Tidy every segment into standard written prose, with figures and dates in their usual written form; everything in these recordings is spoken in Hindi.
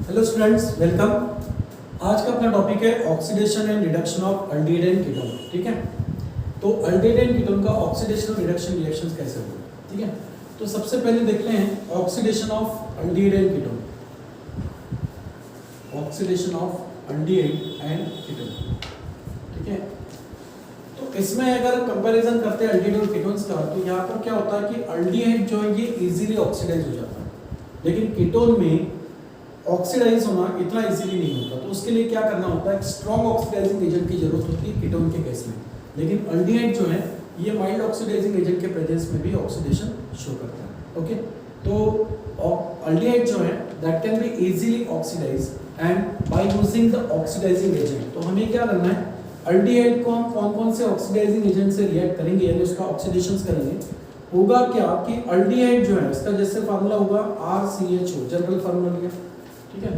Hello students, welcome. आज का अपना टॉपिक है oxidation and reduction of aldehyde and ketone. ठीक है, तो अल्डिहाइड एंड कीटोन का ऑक्सीडेशन और रिडक्शन रिएक्शंस कैसे होंगे। ठीक है, तो सबसे पहले देखते हैं oxidation of aldehyde and ketone. Oxidation of aldehyde and ketone. ठीक है, तो इसमें अगर कंपैरिजन करते हैं अल्डिहाइड और कीटोन्स का, तो यहाँ पर क्या होता है कि अल्डिहाइड जो है ये इजीली ऑक्सीडाइज हो जाता है, लेकिन कीटोन में ऑक्सीडाइज होना इतना इजीली नहीं होता। तो उसके लिए क्या करना होता है, स्ट्रॉन्ग ऑक्सीडाइजिंग एजेंट की जरूरत होती है कीटोन के केस में। लेकिन अल्डिहाइड जो है ये माइल्ड ऑक्सीडाइजिंग एजेंट के प्रेजेंस में भी ऑक्सीडेशन शो करता है। ओके, तो अल्डिहाइड जो है that can be easily oxidise and by using the oxidising agent. तो हमें क्या करना है, अल्डिहाइड को हम कौन कौन से ऑक्सीडाइजिंग एजेंट से रिएक्ट करेंगे यानी उसका ऑक्सीडेशन करेंगे। होगा क्या कि अल्डिहाइड जो है इसका जैसे फार्मूला होगा RCHO, जनरल फार्मूला लिया। ठीक है,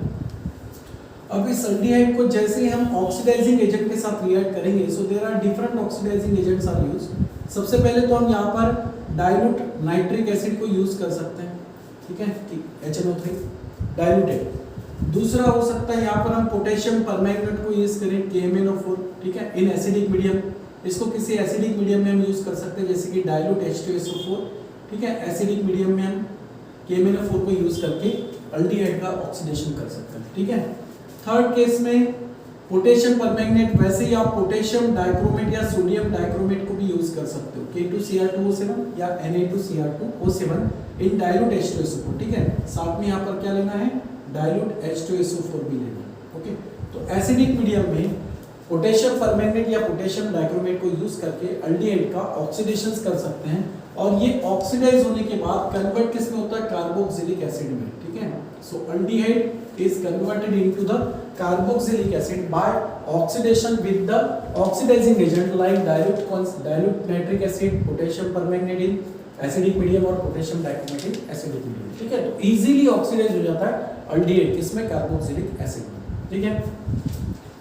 अब इस अल्डिहाइड को जैसे ही हम ऑक्सीडाइजिंग एजेंट के साथ रिएक्ट करेंगे, so there are different oxidising agents are used. सबसे पहले तो हम यहाँ पर डाइल्यूट नाइट्रिक एसिड को यूज कर सकते हैं। ठीक है, HNO3 डाइल्यूटेड। दूसरा हो सकता है यहाँ पर हम पोटेशियम परमैंगनेट को यूज करें, KMnO4। ठीक है, इन एसिडिक मीडियम, इसको किसी एसिडिक मीडियम में हम यूज कर सकते हैं जैसे कि डाइल्यूट H2SO4। ठीक है, एसिडिक मीडियम में हम KMnO4 को यूज करके अल्डिहाइड का ऑक्सीडेशन कर सकते हैं। ठीक है, थर्ड केस में पोटेशियम परमैंगनेट, वैसे ही आप पोटेशियम डाइक्रोमेट या सोडियम डाइक्रोमेट को भी यूज कर सकते हो, K2Cr2O7 या Na2Cr2O7 इन डाइल्यूट H2SO4। ठीक है, साथ में यहाँ पर क्या लेना है, डाइल्यूट H2SO4 भी लेना है। ओके, तो एसिडिक मीडियम में पोटेशियम परमैंगनेट या पोटेशियम डाइक्रोमेट को यूज करके अल्डिहाइड का ऑक्सीडेशन कर सकते हैं, और ये ऑक्सीडाइज होने के बाद कन्वर्ट किस में होता है, कार्बोक्सिलिक एसिड में। ठीक है, so aldehyde is converted into the carboxylic acid by oxidation with the oxidising agent like dilute nitric acid, potassium permanganate in acidic medium और potassium dichromate in acidic medium. ठीक है, तो इजीली ऑक्सीडाइज हो जाता है अल्डिहाइड किसमें, कार्बोक्सिलिक एसिड में। ठीक है,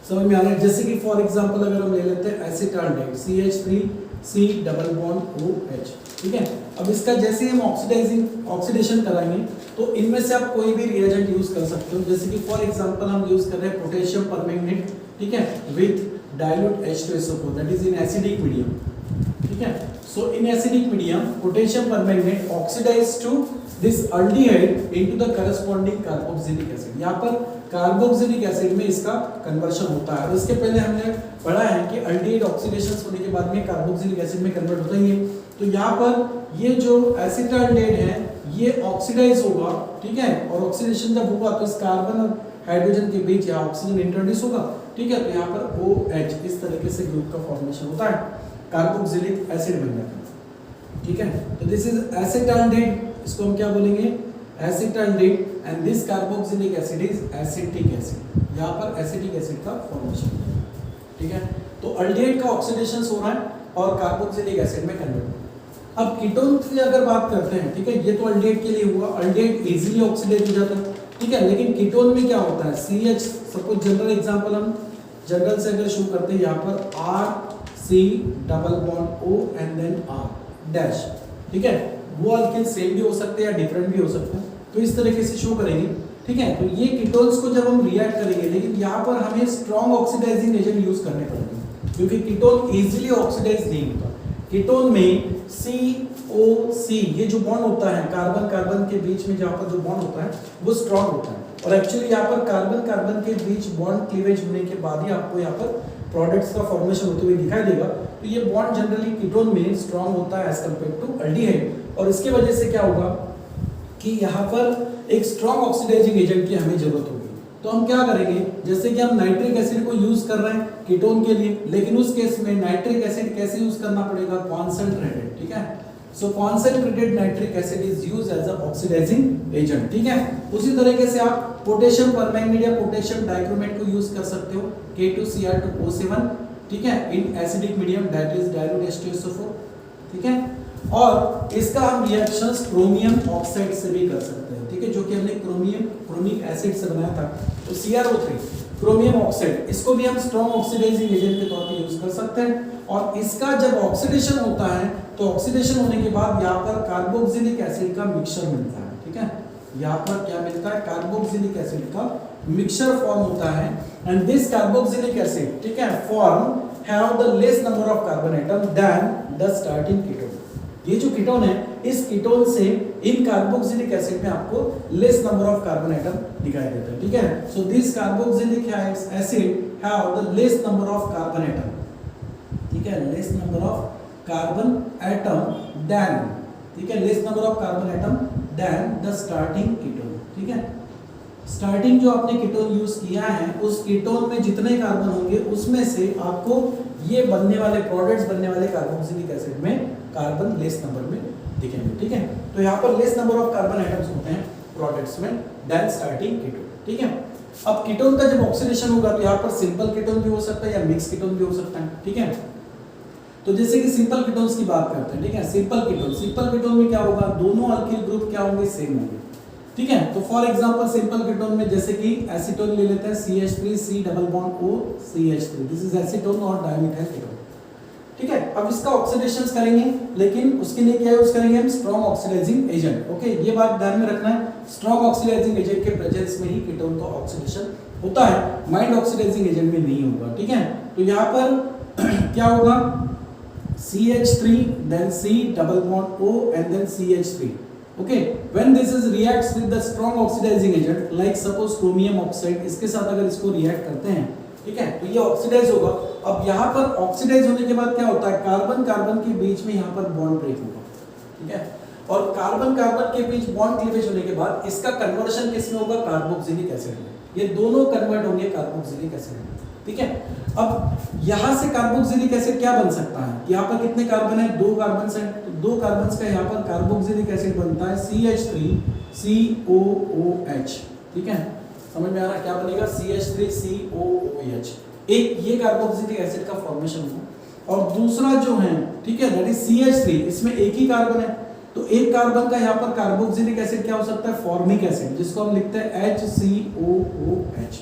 समझ में आ रहा है। जैसे कि फॉर एग्जांपल अगर हम ले लेते हैं एसिटाल्डेहाइड, CH3C डबल बॉन्ड OH। ठीक है, अब इसका जैसे हम ऑक्सीडेशन कराएंगे तो इनमें से आप कोई भी रिएजेंट यूज कर सकते हो। जैसे कि फॉर एग्जांपल हम यूज कर रहे हैं पोटेशियम परमैंगनेट, ठीक है, with dilute H2SO4 that is in acidic medium. ठीक है, so in acidic medium potassium permanganate oxidise to this aldehyde into the corresponding carboxylic acid. यहाँ पर कार्बोक्सिलिक एसिड में इसका कन्वर्शन होता है। इसके पहले हमने पढ़ा है कि अल्डिहाइड ऑक्सीडेशन होने के बाद में कार्बोक्सिलिक एसिड में कन्वर्ट होता ही है। तो यहाँ पर ये जो एसिटाल्डेहाइड है ये ऑक्सीडाइज होगा। ठीक है, और ऑक्सीडेशन जब होगा तो इस कार्बन और हाइड्रोजन के बीच यहाँ ऑक्सीजन इंट्रोड्यूस होगा। ठीक है, तो यहाँ पर OH इस तरीके से ग्रुप का फॉर्मेशन होता है, कार्बोक्सिलिक एसिड बन जाता है। ठीक है, तो दिस इज एसिटाल्डेहाइड, इसको हम क्या बोलेंगे, acetaldehyde, and this carboxylic acid is acetic acid. यहाँ पर एसिटिक एसिड का फॉर्मेशन होता है। ठीक है, तो अल्डिहाइड का ऑक्सीडेशन हो रहा है और कार्बोक्सिलिक एसिड में कन्वर्ट हो रहा है। अब कीटोन की अगर बात करते हैं, ठीक है, ये तो अल्डिहाइड के लिए हुआ, अल्डिहाइड इजीली ऑक्सीडाइज हो जाता है। ठीक है, लेकिन कीटोन में क्या होता है, CH सपोज जनरल एग्जांपल हम जनरल से अगर शुरू करते हैं, यहाँ पर RC double bond O and then R dash. ठीक है, वो अल्किल सेम भी हो सकते हैं या डिफरेंट भी हो सकते हैं, तो इस तरीके से शो करेंगे। ठीक है, तो ये कीटोन्स को जब हम रिएक्ट करेंगे, लेकिन यहाँ पर हमें स्ट्रॉन्ग ऑक्सीडाइजिंग एजेंट यूज करने पड़ेंगे क्योंकि कीटोन इजीली ऑक्सीडाइज नहीं होता। कीटोन में COC ये जो बॉन्ड होता है कार्बन कार्बन के बीच में, जहाँ पर जो बॉन्ड होता है वो स्ट्रॉन्ग होता है, और एक्चुअली यहाँ पर कार्बन कार्बन के बीच बॉन्ड क्लीवेज होने के बाद ही आपको यहाँ पर प्रोडक्ट्स का फॉर्मेशन होते हुए दिखाई देगा। तो ये बॉन्ड जनरली कीटोन में स्ट्रॉन्ग होता है एज कम्पेयर टू अल्डिहाइड, और इसके वजह से क्या होगा कि यहाँ पर एक स्ट्रॉन्ग ऑक्सीडाइजिंग एजेंट की हमें जरूरत होगी। तो हम क्या करेंगे, जैसे कि हम नाइट्रिक एसिड को यूज कर रहे हैं कीटोन के लिए, लेकिन उस केस में नाइट्रिक एसिड कैसे यूज करना पड़ेगा, कॉन्सेंट्रेटेड। ठीक है, so concentrated nitric acid is used as a oxidising agent. ठीक है, उसी तरीके से आप पोटेशियम परमैंगनेट या पोटेशियम डाइक्रोमेट को यूज कर सकते हो, K2Cr2O7। ठीक है, in acidic medium that is dilute H2SO4। ठीक है, और इसका हम रिएक्शंस क्रोमियम ऑक्साइड से भी कर सकते हैं। ठीक है, जो कि हमने क्रोमिक एसिड से बनाया था, तो CrO3 क्रोमियम ऑक्साइड, इसको भी हम स्ट्रॉन्ग ऑक्सीडाइजिंग एजेंट के तौर पे यूज कर सकते हैं। और इसका जब ऑक्सीडेशन होता है तो ऑक्सीडेशन होने के बाद यहाँ पर कार्बोक्सिलिक एसिड का मिक्सचर मिलता है। ठीक है, यहाँ पर क्या मिलता है, कार्बोक्सिलिक एसिड का मिक्सचर फॉर्म होता है। एंड दिस कार्बोक्सिलिक एसिड, ठीक है, form have the less number of carbon atom then the starting ketone. ये जो कीटोन है, इस कीटोन से इन कार्बोक्सिलिक एसिड में आपको less number of carbon atom दिखाई देता है, ठीक है। So this carboxylic acid have the less number of carbon atom, ठीक है, less number of carbon atom then, ठीक है, less number of carbon atom then the starting ketone, ठीक है। स्टार्टिंग जो आपने कीटोन यूज किया है, उस कीटोन में जितने कार्बन होंगे उसमें से आपको ये बनने वाले प्रोडक्ट्स बनने वाले कार्बोक्सिलिक एसिड में कार्बन लेस नंबर में दिखेंगे, ठीक है। तो यहाँ पर less number of carbon atoms होते हैं प्रोडक्ट्स में देन स्टार्टिंग कीटोन, ठीक है। अब कीटोन का जब ऑक्सीडेशन होगा तो यहाँ पर सिंपल कीटोन भी हो सकता है या मिक्स कीटोन भी हो सकता है, ठीक है। तो जैसे कि सिंपल कीटोन्स की बात करते हैं, ठीक है। सिंपल कीटोन में क्या होगा, दोनों अल्किल ग्रुप क्या होंगे, सेम होंगे, ठीक है। तो फॉर एग्जांपल सिंपल कीटोन में जैसे कि एसीटोन ले लेते हैं, CH3 C double bond O CH3, this is acetone और डायमिथाइल कीटोन, ठीक है। अब इसका ऑक्सीडेशन करेंगे, लेकिन उसके लिए क्या यूज करेंगे हम, स्ट्रॉन्ग ऑक्सीडाइजिंग एजेंट, ओके। ये बात ध्यान में रखना है, स्ट्रॉन्ग ऑक्सीडाइजिंग एजेंट के प्रेजेंस में ही कीटोन का ऑक्सीडेशन होता है, माइल्ड ऑक्सीडाइजिंग एजेंट में नहीं होगा, ठीक है। तो यहाँ पर क्या होगा, CH3 then C double bond O and then CH3, okay, when this is reacts with the strong oxidizing agent like suppose chromium oxide, इसके साथ अगर इसको रिएक्ट करते हैं, ठीक है, तो ये ऑक्सीडाइज होगा। अब यहाँ पर ऑक्सीडाइज होने के बाद क्या होता है, कार्बन कार्बन के बीच में यहाँ पर बॉन्ड ब्रेक होगा, ठीक है। और कार्बन कार्बन के बीच बॉन्ड क्लीवेज होने के बाद इसका कन्वर्शन किस में होगा, कार्बोक्सिलिक एसिड में। ये दोनों कन्वर्ट होंगे कार्बोक्सिलिक एसिड में, ठीक है। अब यहाँ से कार्बोक्सिलिक एसिड क्या बन सकता है, यहाँ पर कितने कार्बन है, 2 कार्बन है, तो 2 कार्बन का यहाँ पर कार्बोक्सिलिक एसिड बनता है CH3COOH, ठीक है। समझ में आ रहा है क्या बनेगा, CH3COOH। एक ये कार्बोक्सिलिक एसिड का फॉर्मेशन हुआ, और दूसरा जो है, ठीक है, दैट इज CH3, इसमें एक ही कार्बन है, तो एक कार्बन का यहाँ पर कार्बोक्सिलिक एसिड क्या हो सकता है, फॉर्मिक एसिड, जिसको हम लिखते हैं HCOOH,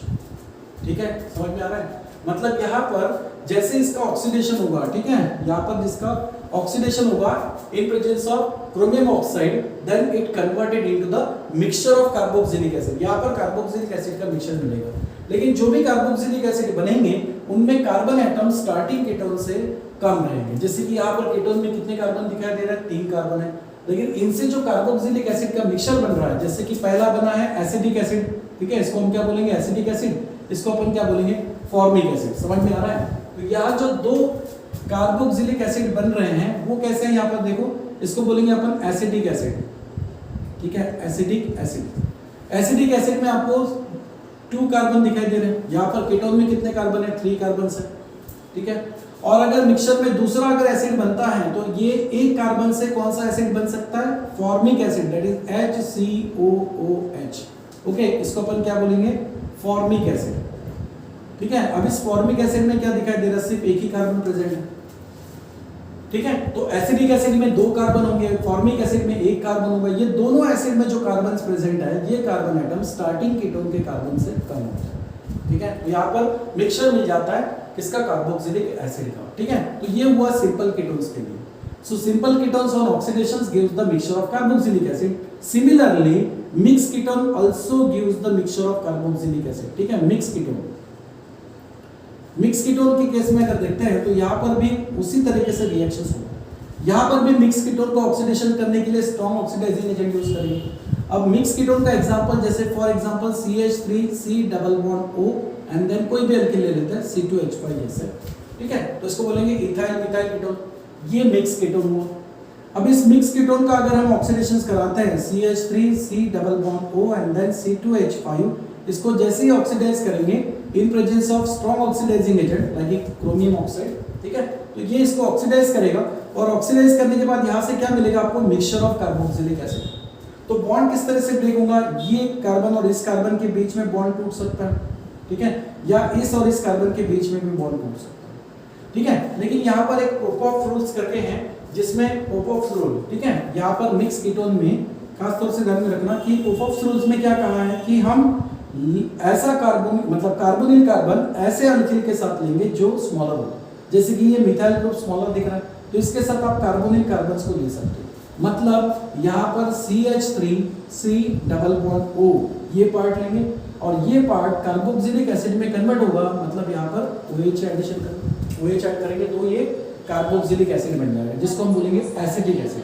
ठीक है। समझ में आ रहा है, मतलब यहाँ पर जैसे इसका ऑक्सीडेशन होगा, ठीक है, यहाँ पर जिसका ऑक्सीडेशन होगा in presence of chromium oxide, then it converted into the mixture of carboxylic acid. यहाँ पर कार्बोक्सिलिक एसिड का मिक्सचर मिलेगा, लेकिन जो भी कार्बोक्सिलिक एसिड बनेंगे उनमें कार्बन एटम स्टार्टिंग कीटोन से कम रहेंगे। जैसे कि यहाँ पर कीटोन में कितने कार्बन दिखाई दे रहा है, 3 कार्बन है, लेकिन इनसे जो कार्बोक्सिलिक एसिड का मिक्सचर बन रहा है, जैसे कि पहला बना है एसिडिक एसिड, ठीक है, इसको हम क्या बोलेंगे, एसिडिक एसिड, इसको अपन क्या बोलेंगे, फॉर्मिक एसिड। समझ में आ रहा है, तो यहाँ जो 2 कार्बोक्सिलिक एसिड बन रहे हैं वो कैसे हैं, यहाँ पर देखो, इसको बोलेंगे अपन एसिडिक एसिड, ठीक है, एसिडिक एसिड। एसिडिक एसिड में आपको 2 कार्बन दिखाई दे रहे हैं, यहाँ पर कीटोन में कितने कार्बन है, 3 कार्बन है, ठीक है। और अगर मिक्सचर में दूसरा अगर एसिड बनता है तो ये एक कार्बन से कौन सा एसिड बन सकता है, formic acid, that is HCOOH, okay, इसको अपन क्या बोलेंगे, फॉर्मिक एसिड, ठीक है। अब इस फॉर्मिक एसिड में क्या दिखाई दे रहा है, सिर्फ एक ही कार्बन प्रेजेंट है, ठीक है। तो एसिडिक एसिड में 2 कार्बन होंगे, फॉर्मिक एसिड में 1 कार्बन होगा। ये दोनों एसिड में जो कार्बन प्रेजेंट है, ये कार्बन एटम स्टार्टिंग कीटोन के कार्बन से कम होता है, ठीक है। तो यहाँ पर मिक्सचर मिल जाता है किसका, कार्बोक्सिलिक एसिड का, ठीक है। तो ये हुआ सिंपल कीटोन्स के लिए। So simple ketones on oxidation gives the mixture of carboxylic acid. Similarly mix ketone also gives the mixture of carboxylic acid, ठीक है। मिक्स कीटोन के केस में अगर देखते हैं तो यहाँ पर भी उसी तरीके से रिएक्शंस होंगे। यहाँ पर भी मिक्स कीटोन को ऑक्सीडेशन करने के लिए स्ट्रॉन्ग ऑक्सीडाइजिंग एजेंट यूज करेंगे। अब मिक्स कीटोन का एग्जांपल, जैसे for example CH3C double bond O and then कोई भी अल्किल ले लेते हैं C2H5 जैसे, ठीक है, तो इसको बोलेंगे इथाइल मिथाइल कीटोन। ये मिक्स कीटोन हुआ। अब इस मिक्स कीटोन का अगर हम ऑक्सीडेशन कराते हैं CH3C double bond O and then C2H5, इसको जैसे ही ऑक्सीडाइज करेंगे in presence of strong oxidising agent like chromium oxide, ठीक है, तो ये इसको ऑक्सीडाइज करेगा, और ऑक्सीडाइज करने के बाद यहाँ से क्या मिलेगा आपको, मिक्सचर ऑफ कार्बोक्सिलिक एसिड। तो बॉन्ड किस तरह से ब्रेक होगा, ये कार्बन और इस कार्बन के बीच में बॉन्ड टूट सकता है, ठीक है, या इस और इस कार्बन के बीच में भी बॉन्ड टूट सकता है, ठीक है। लेकिन यहाँ पर एक पोपॉफ रूल्स करके हैं, जिसमें पोपॉफ रूल, ठीक है, यहाँ पर मिक्स कीटोन में खास तौर से ध्यान में रखना कि पोपॉफ रूल्स में क्या कहा है कि हम ऐसा कार्बन, मतलब कार्बोनिल कार्बन ऐसे अल्किल के साथ लेंगे जो स्मॉलर हो। जैसे कि ये मिथाइल ग्रुप स्मॉलर दिख रहा है, तो इसके साथ आप कार्बोनिल कार्बन्स को ले सकते हो, मतलब यहाँ पर CH3C डबल बॉन्ड O ये पार्ट लेंगे और ये पार्ट कार्बोक्सिलिक एसिड में कन्वर्ट होगा, मतलब यहाँ पर OH एडिशन करेंगे, OH ऐड करेंगे तो ये कार्बोक्सिलिक एसिड बन जाएगा जिसको हम बोलेंगे एसिटिक एसिड।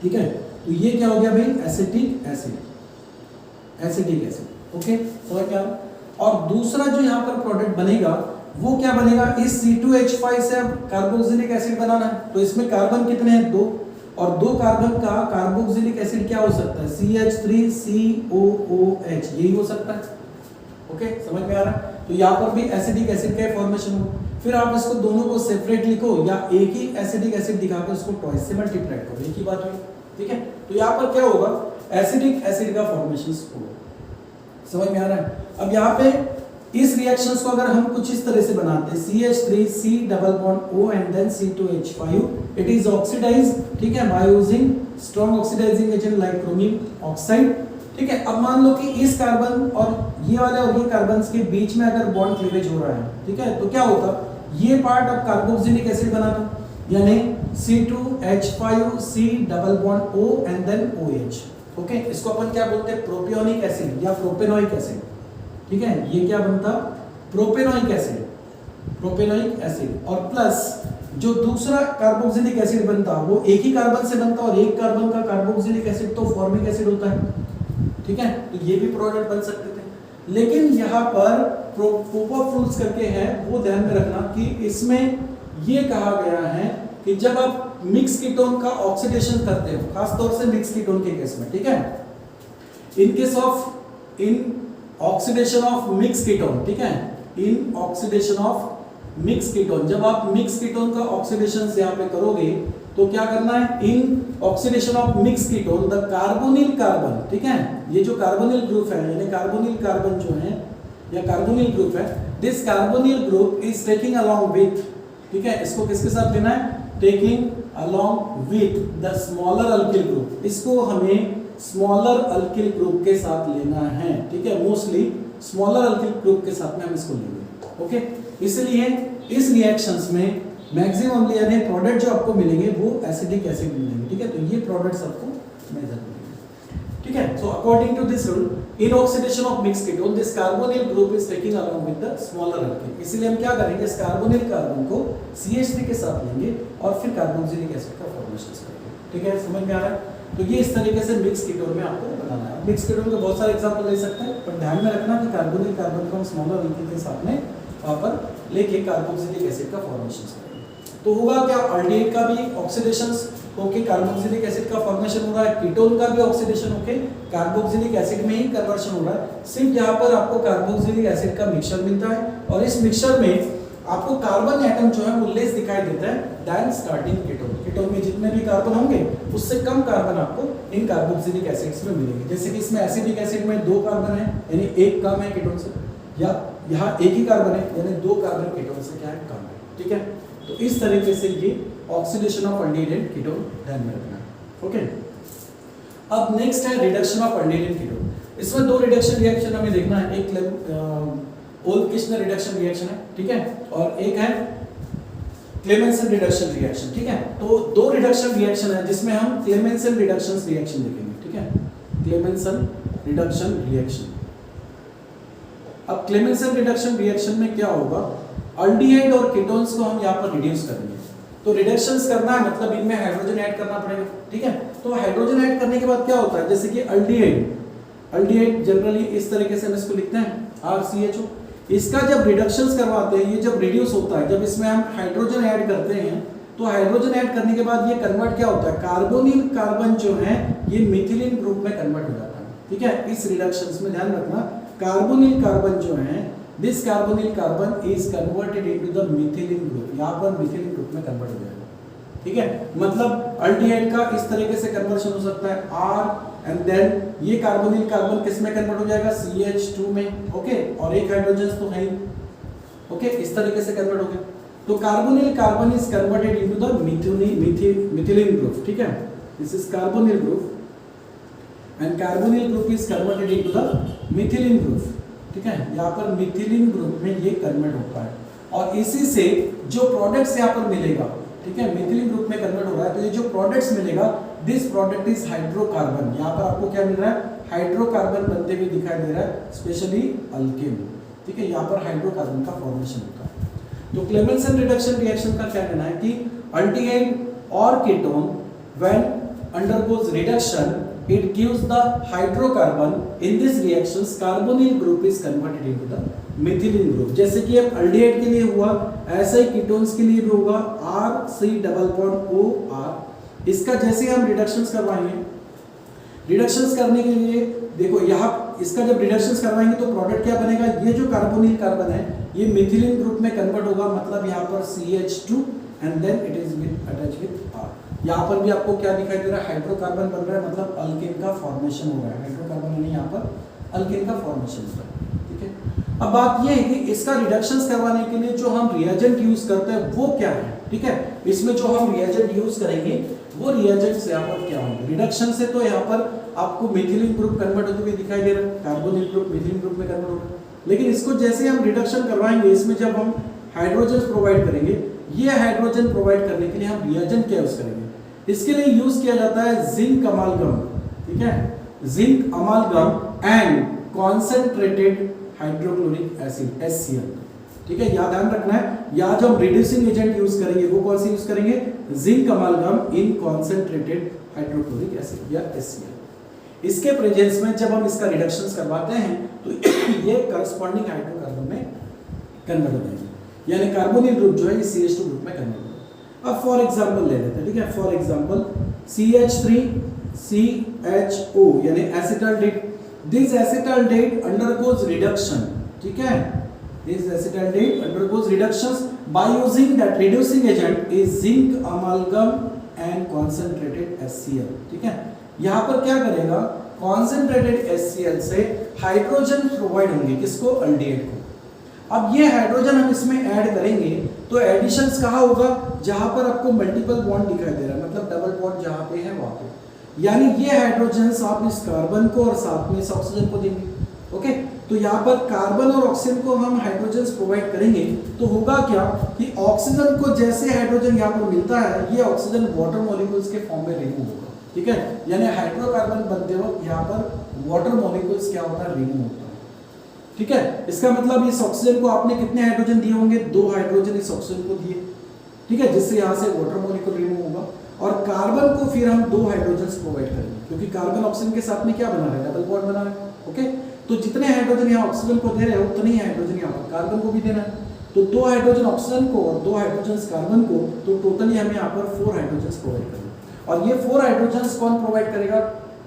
ठीक है, तो ये क्या हो गया भाई, acetic acid, acetic acid. Okay, समझ गया। और दूसरा जो यहाँ पर प्रोडक्ट बनेगा वो क्या बनेगा, इस C2H5 से अब कार्बोक्सिलिक एसिड बनाना है, तो इसमें कार्बन कितने हैं, 2, और 2 कार्बन का कार्बोक्सिलिक एसिड क्या हो सकता है, CH3COOH, यही हो सकता है। ओके, समझ में आ रहा है। तो यहाँ पर भी एसिडिक एसिड का फॉर्मेशन हो, फिर आप इसको दोनों को सेपरेट लिखो या एक ही एसिडिक एसिड दिखाकर उसको ट्वाइस से मल्टीप्लाई करो, एक ही बात हुई। ठीक है, तो यहाँ पर क्या होगा, एसिडिक एसिड का फॉर्मेशन होगा। समझ में आ रहा है। अब यहाँ पे इस रिएक्शंस को अगर हम कुछ इस तरह से बनाते हैं, CH3C double bond O and then C2H5, it is oxidised, ठीक है, by using strong oxidising agent like chromium oxide. ठीक है, अब मान लो कि इस कार्बन और ये वाले और ये कार्बन के बीच में अगर बॉन्ड क्लीवेज हो रहा है, ठीक है, तो क्या होता, ये पार्ट अब कार्बोक्सिलिक एसिड बनाता, यानी C2H5C double bond O and then OH। Okay, इसको अपन क्या बोलते हैं, प्रोपियोनिक एसिड या प्रोपेनोइक एसिड। ठीक है, ये क्या बनता, प्रोपेनोइक एसिड, प्रोपेनोइक एसिड। और प्लस जो दूसरा कार्बोक्सिलिक एसिड बनता वो एक ही कार्बन से बनता, और एक कार्बन का कार्बोक्सिलिक एसिड तो फॉर्मिक एसिड होता है। ठीक है, तो ये भी प्रोडक्ट बन सकते थे, लेकिन यहाँ पर पोपॉफ रूल्स करके है, वो ध्यान में रखना कि इसमें ये कहा गया है कि जब आप मिक्स कीटोन का ऑक्सीडेशन करते हो, खास तौर से मिक्स कीटोन के केस में, ठीक है, in case of in oxidation of mix ketone, ठीक है, इन ऑक्सीडेशन ऑफ मिक्स कीटोन, जब आप मिक्स कीटोन का ऑक्सीडेशन यहाँ पे करोगे तो क्या करना है, इन oxidation of mix ketone the carbonyl carbon, ठीक है, ये जो कार्बोनिल ग्रुप है, यानी कार्बोनिल कार्बन जो है या कार्बोनिल ग्रुप है, this carbonyl group is taking along with, ठीक है, इसको किसके साथ लेना है, taking along with the smaller alkyl group, इसको हमें स्मॉलर अल्किल ग्रुप के साथ लेना है। ठीक है, मोस्टली स्मॉलर अल्किल ग्रुप के साथ में हम इसको लेंगे। ओके, इसलिए इस रिएक्शंस में मैक्सिममली यानी प्रोडक्ट जो आपको मिलेंगे वो एसिडिक एसिड मिलेंगे। ठीक है, तो ये प्रोडक्ट्स आपको मेजर मिलेंगे। ठीक है, so according to this rule, in oxidation of mix ketone this carbonyl group is taking along with the smaller alkyl, इसलिए हम क्या करेंगे, इस कार्बोनिल कार्बन को CH3 के साथ लेंगे और फिर कार्बोक्सिलिक एसिड का फॉर्मेशन करेंगे। ठीक है, समझ में आ रहा है। तो ये इस तरीके से मिक्स कीटोन में आपको बनाना है। मिक्स कीटोन के बहुत सारे एग्जांपल ले सकते हैं, पर ध्यान में रखना कि कार्बोनिल कार्बन को हम स्मॉलर अल्किल के साथ में वहां पर लेके कार्बोक्सिलिक एसिड का फॉर्मेशन करेंगे। तो होगा क्या, अल्डिहाइड का भी ऑक्सीडेशंस होके कार्बोक्सिलिक एसिड का फॉर्मेशन हो रहा है, कीटोन का भी ऑक्सीडेशन होके कार्बोक्सिलिक एसिड में ही कन्वर्शन हो रहा है। सिर्फ यहाँ पर आपको कार्बोक्सिलिक एसिड का मिक्सचर मिलता है और इस मिक्सचर में आपको कार्बन एटम जो है वो लेस दिखाई देता है देन स्टार्टिंग कीटोन। कीटोन में जितने भी कार्बन होंगे उससे कम कार्बन आपको इन कार्बोक्सिलिक एसिड्स में मिलेंगे। जैसे कि इसमें एसिडिक एसिड में 2 कार्बन है, यानी एक कम है कीटोन से, या यहाँ एक ही कार्बन है यानी 2 कार्बन कीटोन से क्या है, कम है। ठीक है, तो इस तरीके से ये oxidation of aldehyde and ketone ध्यान में रखना है। ओके, अब नेक्स्ट है reduction of aldehyde and ketone. इसमें 2 रिडक्शन रिएक्शन हमें देखना है, एक ओल्ड-किर्चनर रिडक्शन रिएक्शन है, ठीक है, और एक है क्लेमेंसन रिडक्शन रिएक्शन। ठीक है, तो 2 रिडक्शन रिएक्शन है जिसमें हम क्लेमेंसन रिडक्शन रिएक्शन देखेंगे। ठीक है, क्लेमेंसन रिडक्शन रिएक्शन। अब क्लेमेंसन रिडक्शन रिएक्शन में क्या होगा, अल्डिहाइड और कीटोन्स को हम यहाँ पर रिड्यूस करेंगे। तो रिडक्शंस करना है मतलब इनमें हाइड्रोजन ऐड करना पड़ेगा। ठीक है, तो हाइड्रोजन ऐड करने के बाद क्या होता है, जैसे कि अल्डिहाइड जनरली इस तरीके से हम इसको लिखते हैं RCHO। इसका जब रिडक्शंस करवाते हैं, ये जब रिड्यूस होता है, जब इसमें हम हाइड्रोजन ऐड करते हैं, तो हाइड्रोजन ऐड करने के बाद ये कन्वर्ट क्या होता है, कार्बोनिल कार्बन जो है ये मिथिलीन ग्रुप में कन्वर्ट हो जाता है। ठीक है, इस रिडक्शंस में ध्यान रखना, कार्बोनिल कार्बन जो है, this carbonyl carbon is converted into the methylene group, यहाँ पर मिथिलीन ग्रुप में कन्वर्ट हो जाएगा। ठीक है, मतलब अल्डिहाइड का इस तरीके से कन्वर्शन हो सकता है R एंड देन ये कार्बोनिल कार्बन किस में कन्वर्ट हो जाएगा, CH2 में। ओके, और एक हाइड्रोजन तो है ही। ओके, इस तरीके से कन्वर्ट हो गया। तो carbonyl carbon is converted into the methylene group. ठीक है, this is carbonyl group and carbonyl group is converted into the methylene group. ठीक है, यहाँ पर मिथिलीन ग्रुप में ये कन्वर्ट होता है और इसी से जो प्रोडक्ट्स यहाँ पर मिलेगा, ठीक है, मिथिलीन ग्रुप में कन्वर्ट हो रहा है, तो ये जो प्रोडक्ट्स मिलेगा दिस प्रोडक्ट इज हाइड्रोकार्बन। यहाँ पर आपको क्या मिल रहा है, हाइड्रोकार्बन बनते हुए दिखाई दे रहा है, स्पेशली अल्केन। ठीक है, यहाँ पर हाइड्रोकार्बन का फॉर्मेशन होता है। तो क्लेमेंसन रिडक्शन रिएक्शन का क्या कहना है कि अल्डिहाइड और ketone when undergoes reduction it gives the hydrocarbon. In this reactions carbonyl group is converted into the methylene group। जैसे कि अब अल्डिहाइड के लिए हुआ, ऐसा ही कीटोन्स के लिए भी होगा, RC डबल बॉन्ड OR। इसका जैसे हम रिडक्शंस करवाएंगे, रिडक्शंस करने के लिए देखो यहाँ इसका जब रिडक्शंस करवाएंगे तो प्रोडक्ट क्या बनेगा, ये जो कार्बोनिल कार्बन है ये मिथिलीन ग्रुप में कन्वर्ट होगा, मतलब यहाँ पर CH2 and then it is attach with R। यहाँ पर भी आपको क्या दिखाई दे रहा है, हाइड्रोकार्बन बन रहा है, मतलब अल्केन का फॉर्मेशन हो रहा है। हाइड्रोकार्बन यानी यहाँ पर अल्केन का फॉर्मेशन हो रहा है। ठीक है, अब बात ये है कि इसका रिडक्शंस करवाने के लिए जो हम रिएजेंट यूज करते हैं वो क्या है। ठीक है, इसमें जो हम रिएजेंट यूज करेंगे वो रिएजेंट्स यहाँ पर क्या होंगे। रिडक्शन से तो यहाँ पर आपको मिथिलीन ग्रुप कन्वर्ट होते हुए दिखाई दे रहा है, कार्बोनिल ग्रुप मिथिलीन ग्रुप में कन्वर्ट होगा। लेकिन इसको जैसे हम रिडक्शन करवाएंगे, इसमें जब हम हाइड्रोजन प्रोवाइड करेंगे, ये हाइड्रोजन प्रोवाइड करने के लिए हम रिएजेंट क्या यूज करेंगे, इसके लिए यूज किया जाता है जिंक अमालगम। ठीक है, zinc amalgam and concentrated hydrochloric acid HCl। ठीक है, याद ध्यान रखना है, यहाँ जो हम रिड्यूसिंग एजेंट यूज करेंगे वो कौन सी यूज करेंगे, जिंक अमालगम इन कॉन्सेंट्रेटेड हाइड्रोक्लोरिक एसिड या HCl। इसके प्रेजेंस में जब हम इसका रिडक्शंस करवाते हैं तो ये करस्पॉन्डिंग हाइड्रोकार्बन में कन्वर्ट हो जाएंगे, यानी कार्बोनिल ग्रुप जो है ये CH2 ग्रुप में कन्वर्ट होगा। अब फॉर एग्जांपल ले लेते हैं। ठीक है, फॉर एग्जांपल CH3CHO यानी acetaldehyde. This acetaldehyde undergoes reduction. ठीक है, this acetaldehyde undergoes reductions by using that reducing agent is zinc amalgam and concentrated HCl। ठीक है, यहाँ पर क्या करेगा, कॉन्सेंट्रेटेड HCl से हाइड्रोजन प्रोवाइड होंगे, किसको, अल्डिहाइड को। अब ये हाइड्रोजन हम इसमें ऐड करेंगे तो एडिशंस कहाँ होगा, जहां पर आपको मल्टीपल बॉन्ड दिखाई दे रहा है, मतलब डबल बॉन्ड जहां पे है वहां पे, यानी ये हाइड्रोजन्स आप इस कार्बन को और साथ में इस ऑक्सीजन को देंगे। ओके, तो यहाँ पर कार्बन और ऑक्सीजन को हम हाइड्रोजन्स प्रोवाइड करेंगे तो होगा क्या कि ऑक्सीजन को जैसे हाइड्रोजन यहाँ पर मिलता है, ये ऑक्सीजन वाटर मॉलिक्यूल्स के फॉर्म में रिमूव होगा। ठीक है, यानी हाइड्रोकार्बन बनते वक्त यहाँ पर वाटर मॉलिक्यूल्स क्या होता है, रिमूव होता है। ठीक है, इसका मतलब इस ऑक्सीजन को आपने कितने हाइड्रोजन दिए होंगे, 2 हाइड्रोजन इस ऑक्सीजन को दिए। ठीक है, जिससे यहाँ से वाटर मॉलिक्यूल रिमूव होगा, और कार्बन को फिर हम 2 हाइड्रोजन प्रोवाइड करेंगे, क्योंकि कार्बन ऑक्सीजन के साथ में क्या बना रहा है, डबल बॉन्ड बना रहा है। ओके, तो जितने हाइड्रोजन यहाँ ऑक्सीजन को दे रहे हैं उतने ही हाइड्रोजन यहाँ पर कार्बन को भी देना है। तो 2 हाइड्रोजन ऑक्सीजन को और 2 हाइड्रोजन कार्बन को, तो टोटली हमें यहाँ पर 4 हाइड्रोजन प्रोवाइड करना। और ये 4 हाइड्रोजन कौन प्रोवाइड करेगा,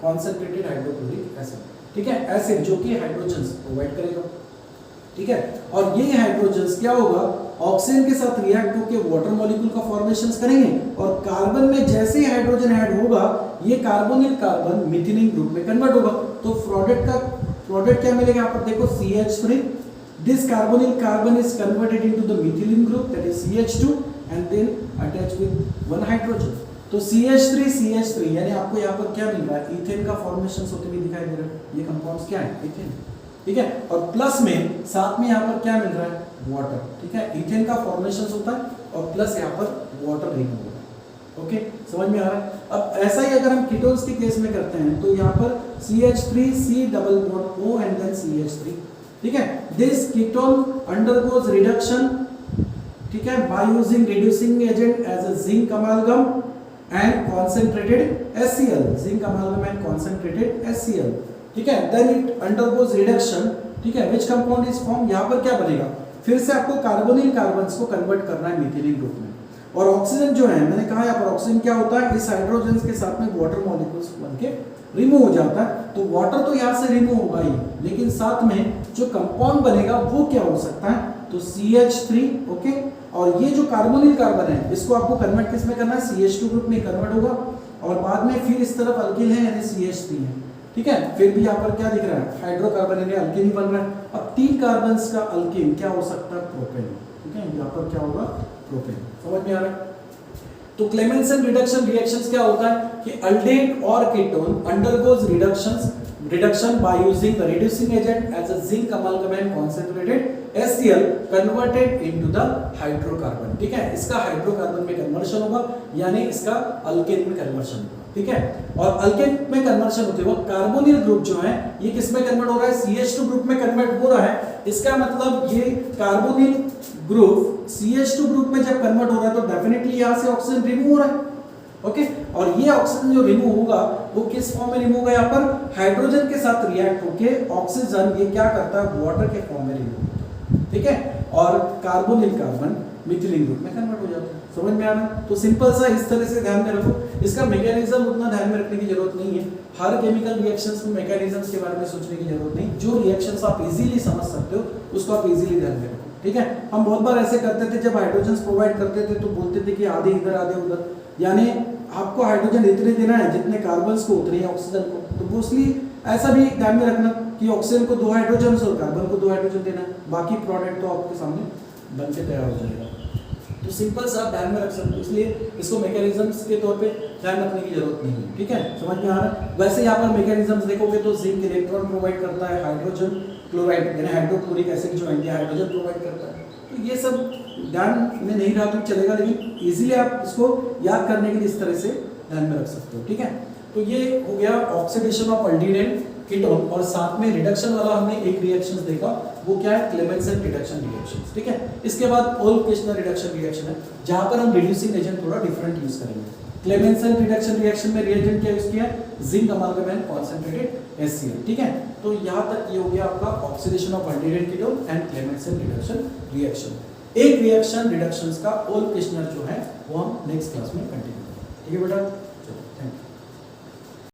कॉन्सेंट्रेटेड हाइड्रोक्लोरिक एसिड। ठीक है, एसिड जो कि हाइड्रोजन प्रोवाइड करेगा। ठीक है, और ये हाइड्रोजन्स क्या होगा, ऑक्सीजन के साथ रिएक्ट होकर वाटर मॉलिक्यूल का फॉर्मेशंस करेंगे, और कार्बन में जैसे ही हाइड्रोजन ऐड होगा ये कार्बोनिल कार्बन मिथिलीन ग्रुप में कन्वर्ट होगा। तो प्रोडक्ट क्या मिलेगा, यहाँ पर देखो CH3, this carbonyl carbon is converted into the methylene group that is CH2 and then attach with 1 hydrogen. तो CH3 यानी आपको यहाँ पर क्या मिल रहा है, इथेन का फॉर्मेशन होते हुए दिखाई दे रहा है। ये कंपाउंड्स क्या है, इथेन। ठीक है, और प्लस में साथ में यहाँ पर क्या मिल रहा है, वाटर। ठीक है, इथेन का फॉर्मेशन होता है और प्लस यहाँ पर वाटर रिमूव होता है। ओके, समझ में आ रहा है। अब ऐसा ही अगर हम कीटोन्स के केस में करते हैं तो यहाँ पर CH3C double bond O and then CH3। ठीक है, दिस कीटोन अंडरगोज रिडक्शन, ठीक है, by using reducing agent as a zinc amalgam and concentrated HCl, zinc amalgam and concentrated HCl। ठीक है, देन इट अंडरगोज रिडक्शन। ठीक है, विच कंपाउंड इज फॉर्म, यहाँ पर क्या बनेगा, फिर से आपको कार्बोनिल कार्बन्स को कन्वर्ट करना है मिथिलीन ग्रुप में। और ऑक्सीजन जो है, मैंने कहा यहाँ पर ऑक्सीजन क्या होता है, इस हाइड्रोजन के साथ में वाटर मॉलिक्यूल्स बन के रिमूव हो जाता है। तो वाटर तो यहाँ से रिमूव होगा ही, लेकिन साथ में जो कंपाउंड बनेगा वो क्या हो सकता है, तो CH3। ओके, और ये जो कार्बोनिल कार्बन है इसको आपको कन्वर्ट किस में करना है, CH2 ग्रुप में कन्वर्ट होगा, और बाद में फिर इस तरफ अल्किल है यानी CH3 है। ठीक है, फिर भी यहाँ पर क्या दिख रहा है, हाइड्रोकार्बन यानी अल्केन ही बन रहा है। अब 3 कार्बन्स का अल्केन क्या हो सकता है, प्रोपेन। ठीक है, यहाँ पर क्या होगा, प्रोपेन। समझ में आ रहा है। तो क्लेमेंसन रिडक्शन रिएक्शंस क्या होता है कि अल्डेहाइड और ketone undergoes reduction by using the reducing agent as a zinc amalgam and concentrated HCl converted into the hydrocarbon. ठीक है, इसका हाइड्रोकार्बन में कन्वर्शन होगा, यानी इसका अल्केन में कन्वर्शन होगा। ठीक है। और अल्केन में कन्वर्शन होते हुए कार्बोनिल ग्रुप जो है ये किस में कन्वर्ट हो रहा है, CH2 ग्रुप में कन्वर्ट हो रहा है। इसका मतलब ये कार्बोनिल ग्रुप CH2 ग्रुप में जब कन्वर्ट हो रहा है तो डेफिनेटली यहां से ऑक्सीजन रिमूव हो रहा है, ओके। और ये ऑक्सीजन जो रिमूव होगा वो किस फॉर्म में रिमूव होगा, यहाँ पर हाइड्रोजन के साथ रिएक्ट होके ऑक्सीजन ये क्या करता है, वाटर के फॉर्म में रिमूव होता है, ठीक है। और कार्बोनिल कार्बन मिथिलीन ग्रुप में कन्वर्ट हो जाता है। समझ में आ रहा है? तो सिंपल सा इस तरह से ध्यान में रखो। इसका मैकेनिज्म उतना ध्यान में रखने की जरूरत नहीं है। हर केमिकल रिएक्शंस में मैकेनिज्म्स के बारे में सोचने की जरूरत नहीं। जो रिएक्शंस आप इजीली समझ सकते हो उसको आप इजीली ध्यान में रखो, ठीक है। हम बहुत बार ऐसे करते थे, जब हाइड्रोजन प्रोवाइड करते थे तो बोलते थे कि आधे इधर आधे उधर, यानी आपको हाइड्रोजन इतने देना है जितने कार्बन को उतने ही ऑक्सीजन को। तो मोस्टली ऐसा भी ध्यान में रखना कि ऑक्सीजन को 2 हाइड्रोजन और कार्बन को 2 हाइड्रोजन देना है, बाकी प्रोडक्ट तो आपके सामने बन के तैयार हो जाएगा। तो सिंपल सा आप ध्यान में रख सकते हो, इसलिए इसको मैकेनिज्म्स के तौर पे ध्यान रखने की जरूरत नहीं है, ठीक है। समझ में आ रहा है? वैसे यहाँ पर मैकेनिज्म्स देखोगे तो जिंक इलेक्ट्रॉन प्रोवाइड करता है, हाइड्रोजन क्लोराइड यानी हाइड्रोक्लोरिक एसिड जो है हाइड्रोजन प्रोवाइड करता है। तो ये सब ध्यान में नहीं रहा तो चलेगा, लेकिन इजीली आप इसको याद करने के लिए इस तरह से ध्यान में रख सकते हो, ठीक है। तो ये हो गया oxidation of aldehyde and ketone, और साथ में रिडक्शन वाला हमने एक रिएक्शन देखा, वो क्या है, क्लेमेंसन रिडक्शन रिएक्शन, ठीक है। इसके बाद ओल-किश्नर रिडक्शन रिएक्शन है, जहां पर हम रिड्यूसिंग एजेंट थोड़ा डिफरेंट यूज करेंगे। क्लेमेंसन रिडक्शन रिएक्शन में रिएजेंट क्या यूज किया है, zinc amalgam and concentrated HCl, ठीक है। तो यहां तक ये हो गया आपका oxidation of aldehyde and ketone and Clemmensen reduction reaction. एक रिएक्शन रिडक्शंस का ओल-किश्नर जो है वो हम नेक्स्ट क्लास में कंटिन्यू करेंगे, ठीक है बेटा।